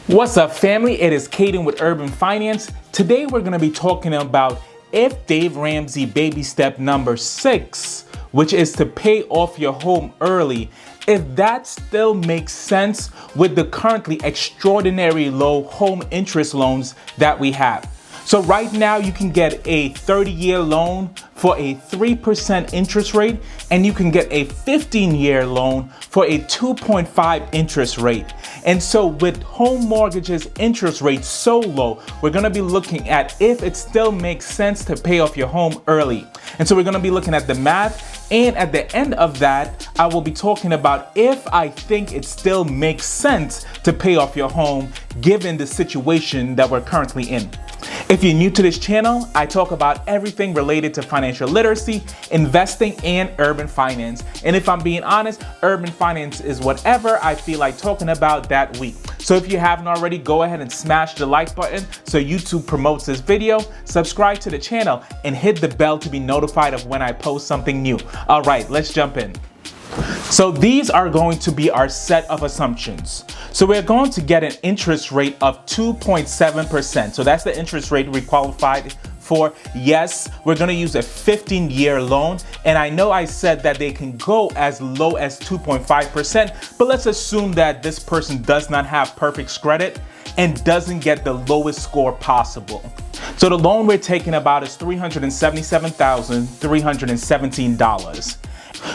What's up, family? It is Caden with Urban Finance. Today we're going to be talking about if Dave Ramsey Baby Step number 6, which is to pay off your home early, if that still makes sense with the currently extraordinary low home interest loans that we have. So right now you can get a 30-year loan for a 3% interest rate, and you can get a 15-year loan for a 2.5 interest rate. And so with home mortgages interest rates so low, we're gonna be looking at if it still makes sense to pay off your home early. And so we're gonna be looking at the math, and at the end of that, I will be talking about if I think it still makes sense to pay off your home given the situation that we're currently in. If you're new to this channel, I talk about everything related to financial literacy, investing, and urban finance. And if I'm being honest, urban finance is whatever I feel like talking about that week. So if you haven't already, go ahead and smash the like button so YouTube promotes this video, subscribe to the channel, and hit the bell to be notified of when I post something new. All right, let's jump in. So these are going to be our set of assumptions. So we're going to get an interest rate of 2.7%. So that's the interest rate we qualified for. Yes, we're going to use a 15-year loan. And I know I said that they can go as low as 2.5%, but let's assume that this person does not have perfect credit and doesn't get the lowest score possible. So the loan we're taking about is $377,317.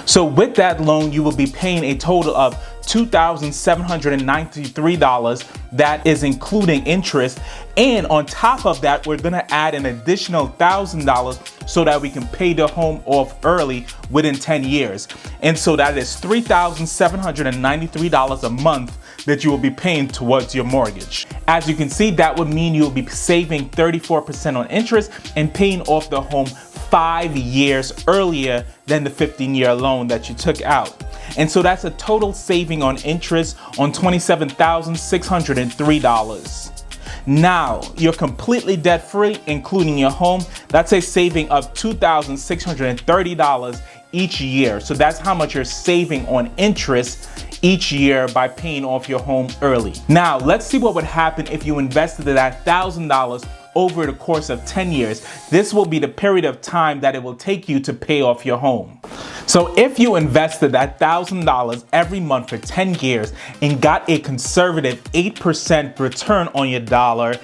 So with that loan, you will be paying a total of $2,793. That is including interest. And on top of that, we're going to add an additional $1,000 so that we can pay the home off early within 10 years. And so that is $3,793 a month that you will be paying towards your mortgage. As you can see, that would mean you'll be saving 34% on interest and paying off the home 5 years earlier than the 15-year loan that you took out. And so that's a total saving on interest on $27,603. Now, you're completely debt-free, including your home. That's a saving of $2,630 each year. So that's how much you're saving on interest each year by paying off your home early. Now, let's see what would happen if you invested that $1,000 over the course of 10 years. This will be the period of time that it will take you to pay off your home. So if you invested that $1,000 every month for 10 years and got a conservative 8% return on your dollar,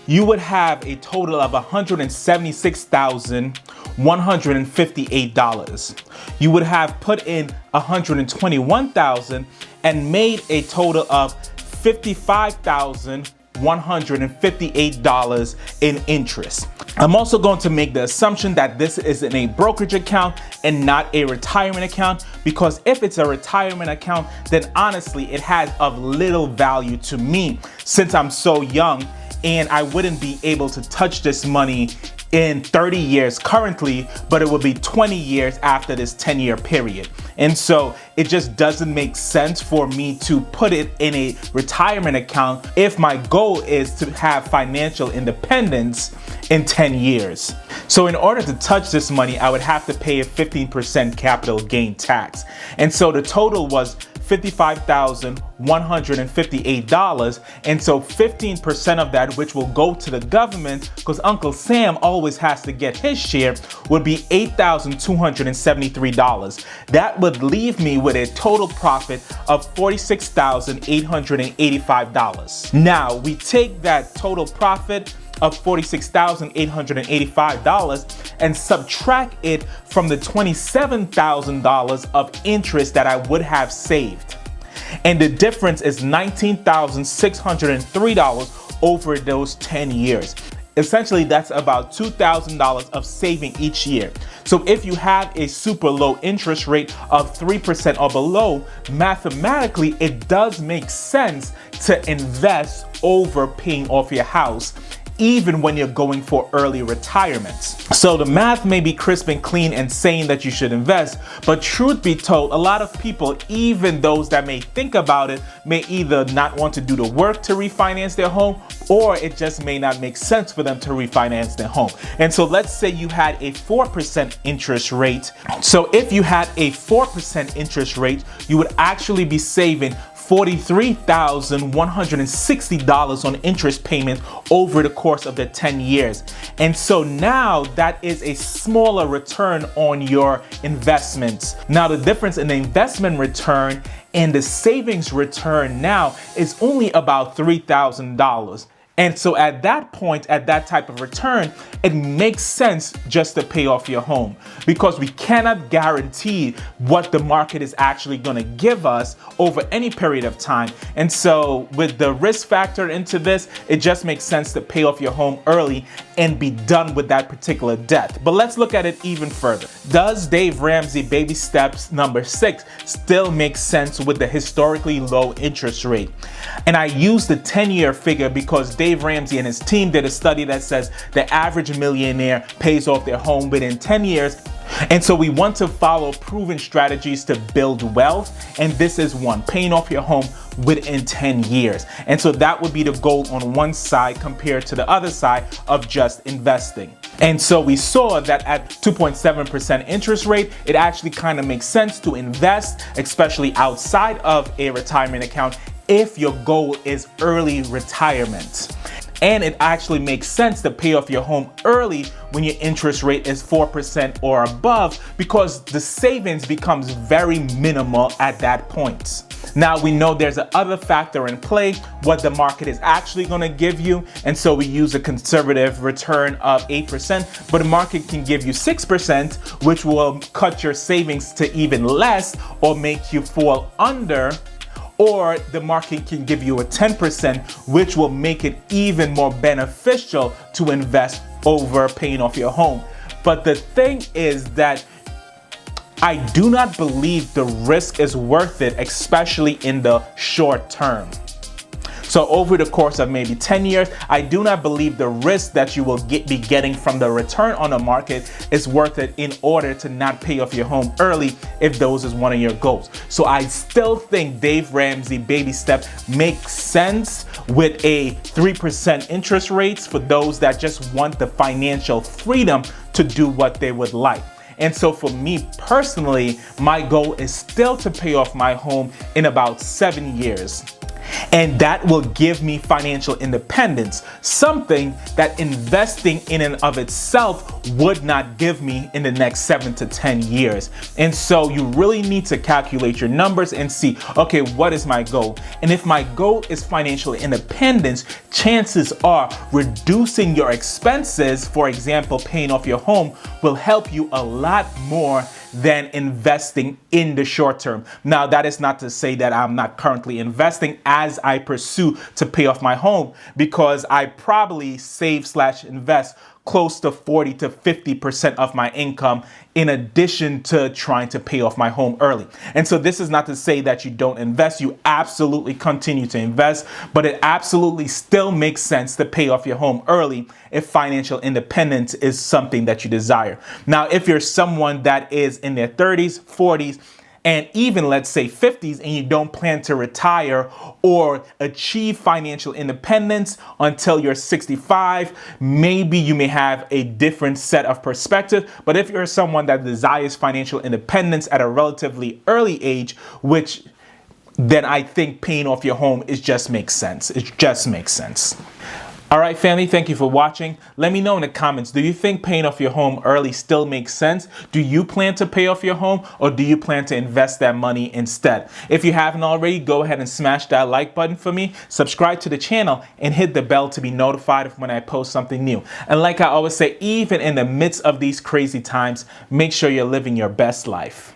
you would have a total of $176,158. You would have put in $121,000 and made a total of $55,158 in interest. I'm also going to make the assumption that this is in a brokerage account and not a retirement account, because if it's a retirement account, then honestly, it has of little value to me since I'm so young and I wouldn't be able to touch this money in 30 years currently, but it will be 20 years after this 10-year period. And so it just doesn't make sense for me to put it in a retirement account if my goal is to have financial independence in 10 years. So in order to touch this money, I would have to pay a 15% capital gain tax. And so the total was $55,158, and so 15% of that, which will go to the government because Uncle Sam always has to get his share, would be $8,273. That would leave me with a total profit of $46,885. Now we take that total profit of $46,885 and subtract it from the $27,000 of interest that I would have saved. And the difference is $19,603 over those 10 years. Essentially, that's about $2,000 of saving each year. So if you have a super low interest rate of 3% or below, mathematically, it does make sense to invest over paying off your house, even when you're going for early retirements. So the math may be crisp and clean and saying that you should invest, but truth be told, a lot of people, even those that may think about it, may either not want to do the work to refinance their home, or it just may not make sense for them to refinance their home. And so let's say you had a 4% interest rate. So if you had a 4% interest rate, you would actually be saving $43,160 on interest payment over the course of the 10 years. And so now that is a smaller return on your investments. Now the difference in the investment return and the savings return now is only about $3,000. And so at that point, at that type of return, it makes sense just to pay off your home, because we cannot guarantee what the market is actually going to give us over any period of time. And so with the risk factor into this, it just makes sense to pay off your home early and be done with that particular debt. But let's look at it even further. Does Dave Ramsey Baby Steps number 6 still make sense with the historically low interest rate? And I use the 10-year figure because Dave Ramsey and his team did a study that says the average millionaire pays off their home within 10 years. And so we want to follow proven strategies to build wealth. And this is one, paying off your home within 10 years. And so that would be the goal on one side compared to the other side of just investing. And so we saw that at 2.7% interest rate, it actually kind of makes sense to invest, especially outside of a retirement account, if your goal is early retirement. And it actually makes sense to pay off your home early when your interest rate is 4% or above, because the savings becomes very minimal at that point. Now we know there's another factor in play, what the market is actually going to give you. And so we use a conservative return of 8%, but the market can give you 6%, which will cut your savings to even less or make you fall under. Or the market can give you a 10%, which will make it even more beneficial to invest over paying off your home. But the thing is that I do not believe the risk is worth it, especially in the short term. So over the course of maybe 10 years, I do not believe the risk that you will be getting from the return on the market is worth it in order to not pay off your home early if those is one of your goals. So I still think Dave Ramsey Baby Step makes sense with a 3% interest rates for those that just want the financial freedom to do what they would like. And so for me personally, my goal is still to pay off my home in about 7 years. And that will give me financial independence, something that investing in and of itself would not give me in the next 7 to 10 years. And so you really need to calculate your numbers and see, okay, what is my goal? And if my goal is financial independence, chances are reducing your expenses, for example, paying off your home, will help you a lot more than investing in the short term. Now, that is not to say that I'm not currently investing as I pursue to pay off my home, because I probably save/invest close to 40 to 50% of my income in addition to trying to pay off my home early. And so this is not to say that you don't invest. You absolutely continue to invest, but it absolutely still makes sense to pay off your home early if financial independence is something that you desire. Now, if you're someone that is in their 30s, 40s, and even let's say 50s, and you don't plan to retire or achieve financial independence until you're 65, maybe you may have a different set of perspective. But if you're someone that desires financial independence at a relatively early age, then I think paying off your home just makes sense. It just makes sense. All right, family, thank you for watching. Let me know in the comments, do you think paying off your home early still makes sense? Do you plan to pay off your home, or do you plan to invest that money instead? If you haven't already, go ahead and smash that like button for me, subscribe to the channel, and hit the bell to be notified when I post something new. And like I always say, even in the midst of these crazy times, make sure you're living your best life.